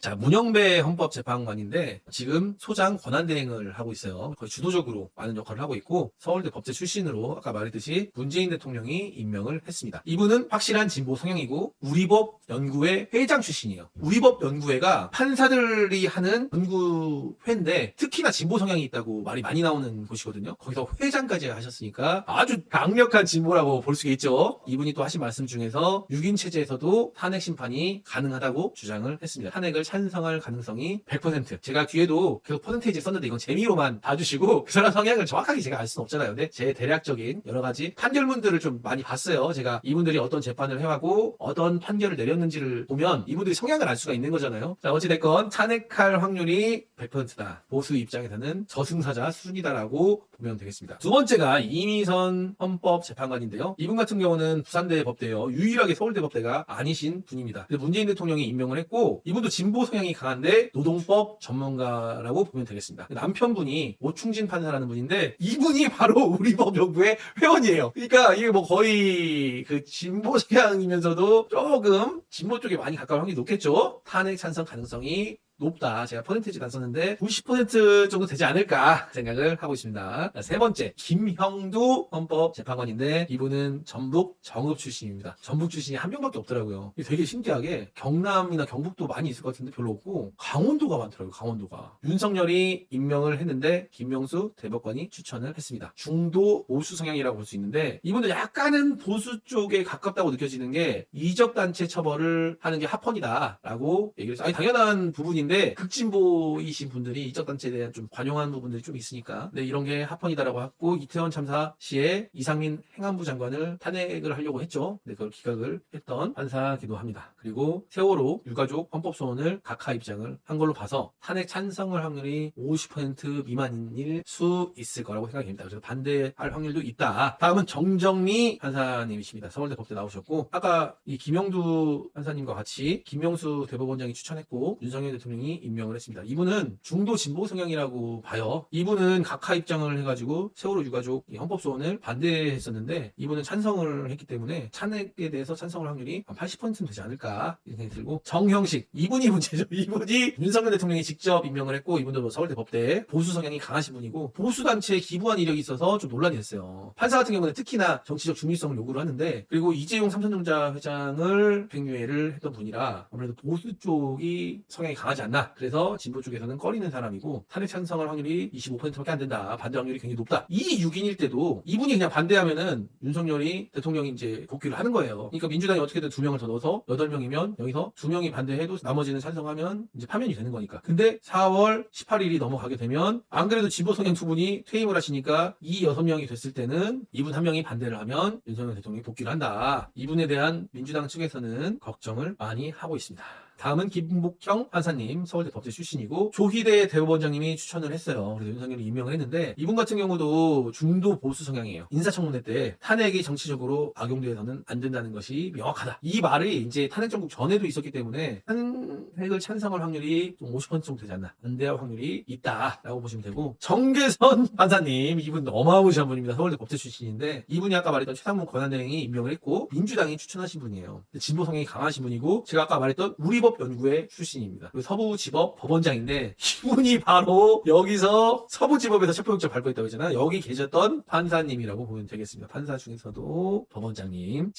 자, 문영배 헌법재판관인데 지금 소장 권한대행을 하고 있어요. 거의 주도적으로 많은 역할을 하고 있고 서울대 법제 출신으로 아까 말했듯이 문재인 대통령이 임명을 했습니다. 이분은 확실한 진보 성향이고 우리법 연구회 회장 출신이에요. 우리법 연구회가 판사들이 하는 연구회인데 특히나 진보 성향이 있다고 말이 많이 나오는 곳이거든요. 거기서 회장까지 하셨으니까 아주 강력한 진보라고 볼 수 있죠. 이분이 또 하신 말씀 중에서 6인 체제에서도 탄핵 심판이 가능하다고 주장을 했습니다. 탄핵을 찬성할 가능성이 100%. 제가 뒤에도 계속 퍼센테이지 썼는데 이건 재미로만 봐주시고 그 사람 성향을 정확하게 제가 알 수는 없잖아요. 근데 제 대략적인 여러 가지 판결문들을 좀 많이 봤어요. 제가 이분들이 어떤 재판을 해왔고 어떤 판결을 내렸는지를 보면 이분들이 성향을 알 수가 있는 거잖아요. 자, 어찌됐건 탄핵할 확률이 100%다. 보수 입장에서는 저승사자 수준이다라고 보면 되겠습니다. 두 번째가 이미선 헌법재판관인데요. 이분 같은 경우는 부산대 법대요. 유일하게 서울대 법대가 아니신 분입니다. 문재인 대통령이 임명을 했고 이분도 진보 성향이 강한데 노동법 전문가라고 보면 되겠습니다. 남편분이 오충진 판사라는 분인데 이분이 바로 우리 법연구회 회원이에요. 그러니까 이게 뭐 거의 그 진보 성향이면서도 조금 진보 쪽에 많이 가까운 확률이 높겠죠. 탄핵 찬성 가능성이 높다. 제가 퍼센테이지를 안 썼는데 90% 정도 되지 않을까 생각을 하고 있습니다. 세 번째, 김형두 헌법재판관인데 이분은 전북 정읍 출신입니다. 전북 출신이 한 명밖에 없더라고요. 되게 신기하게 경남이나 경북도 많이 있을 것 같은데 별로 없고 강원도가 많더라고요. 강원도가. 윤석열이 임명을 했는데 김명수 대법관이 추천을 했습니다. 중도 보수 성향이라고 볼 수 있는데 이분도 약간은 보수 쪽에 가깝다고 느껴지는 게 이적단체 처벌을 하는 게 합헌이다라고 얘기를 했어요. 아니 당연한 부분인데 극진보이신 분들이 이적단체에 대한 좀 관용한 부분들이 좀 있으니까 근데 이런 게 합헌이다라고 했고 이태원 참사 시에 이상민 행안부 장관을 탄핵을 하려고 했죠. 근데 그걸 기각을 했던 판사기도 합니다. 그리고 세월호 유가족 헌법소원을 각하 입장을 한 걸로 봐서 탄핵 찬성할 확률이 50% 미만일 수 있을 거라고 생각이 됩니다. 그래서 반대할 확률도 있다. 다음은 정정미 판사님이십니다. 서울대 법대 나오셨고 아까 이 김영두 판사님과 같이 김명수 대법원장이 추천했고 윤석열 대통령이 임명을 했습니다. 이분은 중도 진보 성향이라고 봐요. 이분은 각하 입장을 해가지고 세월호 유가족 헌법소원을 반대했었는데 이분은 찬성을 했기 때문에 탄핵에 대해서 찬성할 확률이 한 80%는 되지 않을까 이런 생각이 들고 정형식 이분이 문제죠. 이분이 윤석열 대통령이 직접 임명을 했고 이분도 뭐 서울대 법대 보수 성향이 강하신 분이고 보수단체에 기부한 이력이 있어서 좀 논란이 됐어요. 판사 같은 경우는 특히나 정치적 중립성을 요구를 하는데 그리고 이재용 삼성전자 회장을 백유회를 했던 분이라 아무래도 보수 쪽이 성향이 강하지 않나. 그래서 진보 쪽에서는 꺼리는 사람이고 탄핵 찬성할 확률이 25%밖에 안 된다. 반대 확률이 굉장히 높다. 이 6인일 때도 이분이 그냥 반대하면은 윤석열이 대통령이 이제 복귀를 하는 거예요. 그러니까 민주당이 어떻게든 2명을 더 넣어서 8명이면 여기서 2명이 반대해도 나머지는 찬성하면 이제 파면이 되는 거니까. 근데 4월 18일이 넘어가게 되면 안 그래도 진보 성향 두 분이 퇴임을 하시니까 이 6명이 됐을 때는 이분 한 명이 반대를 하면 윤석열 대통령이 복귀를 한다. 이분에 대한 민주당 측에서는 걱정을 많이 하고 있습니다. 다음은 김복형 판사님, 서울대 법제 출신이고 조희대 대법원장님이 추천을 했어요. 그래서 윤석열이 임명을 했는데 이분 같은 경우도 중도 보수 성향이에요. 인사청문회 때 탄핵이 정치적으로 악용돼서는 안 된다는 것이 명확하다. 이 말이 이제 탄핵 정국 전에도 있었기 때문에 탄핵을 찬성할 확률이 좀 50% 정도 되지 않나. 반대할 확률이 있다라고 보시면 되고 정계선 판사님, 이분 어마무시한 분입니다. 서울대 법제 출신인데 이분이 아까 말했던 최상문 권한대행이 임명을 했고 민주당이 추천하신 분이에요. 진보 성향이 강하신 분이고 제가 아까 말했던 우리법 연구회 출신입니다. 그리고 서부지법 법원장인데 이분이 바로 여기서 서부지법에서 체포영장 발부했다고 했잖아요. 여기 계셨던 판사님이라고 보면 되겠습니다. 판사 중에서도 법원장님,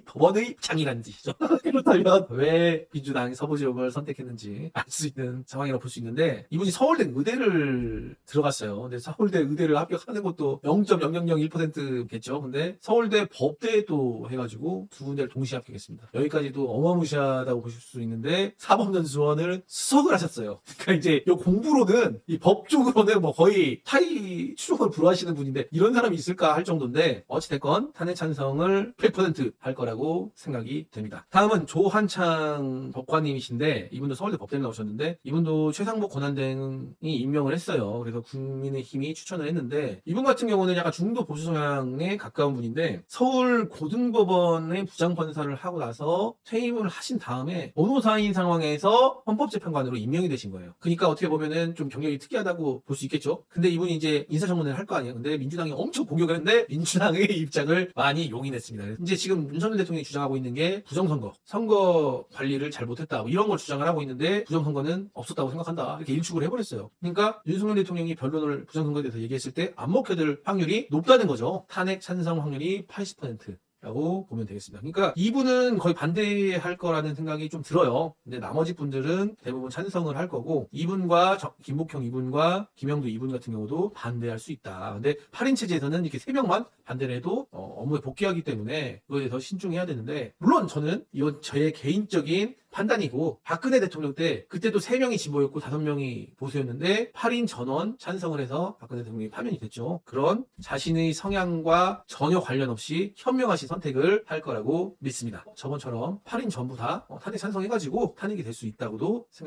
법원의 장이라는 뜻이죠. 그렇다면 왜 민주당이 서부지법을 선택했는지 알 수 있는 상황이라고 볼 수 있는데 이분이 서울대 의대를 들어갔어요. 근데 서울대 의대를 합격하는 것도 0.0001%겠죠. 근데 서울대 법대에 또 해가지고 두 군데를 동시에 합격했습니다. 여기까지도 어마무시하다고 보실 수 있는데 사법연수원을 수석을 하셨어요. 그러니까 이제 이 공부로는 이 법 쪽으로는 뭐 거의 타이 추종을 불허하시는 분인데 이런 사람이 있을까 할 정도인데 어찌됐건 탄핵 찬성을 100%할 거라고 생각이 됩니다. 다음은 조한창 법관님이신데 이분도 서울대 법대를 나오셨는데 이분도 최상목 권한대행이 임명을 했어요. 그래서 국민의힘이 추천을 했는데 이분 같은 경우는 약간 중도 보수 성향에 가까운 분인데 서울 고등법원의 부장판사를 하고 나서 퇴임을 하신 다음에 어느 변호사인 상황에서 헌법재판관으로 임명이 되신 거예요. 그러니까 어떻게 보면은 좀 경력이 특이하다고 볼 수 있겠죠. 근데 이분이 이제 인사청문회를 할 거 아니에요. 근데 민주당이 엄청 공격을 했는데 민주당의 입장을 많이 용인했습니다. 이제 지금 윤석열 대통령이 주장하고 있는 게 부정선거, 선거 관리를 잘 못했다, 뭐 이런 걸 주장을 하고 있는데 부정선거는 없었다고 생각한다, 이렇게 일축을 해버렸어요. 그러니까 윤석열 대통령이 변론을 부정선거에 대해서 얘기했을 때 안 먹혀들 확률이 높다는 거죠. 탄핵 찬성 확률이 80%. 라고 보면 되겠습니다. 그러니까 이분은 거의 반대할 거라는 생각이 좀 들어요. 근데 나머지 분들은 대부분 찬성을 할 거고, 이분과 김복형 이분과 김영도 이분 같은 경우도 반대할 수 있다. 근데 8인 체제에서는 이렇게 3명만 반대를 해도 업무에 복귀하기 때문에 그거에 대해서 신중해야 되는데, 물론 저는 이건 저의 개인적인 판단이고, 박근혜 대통령 때 그때도 3명이 진보였고 5명이 보수였는데 8인 전원 찬성을 해서 박근혜 대통령이 파면이 됐죠. 그런 자신의 성향과 전혀 관련 없이 현명하신 선택을 할 거라고 믿습니다. 저번처럼 8인 전부 다 탄핵 찬성해가지고 탄핵이 될 수 있다고도 생각합니다.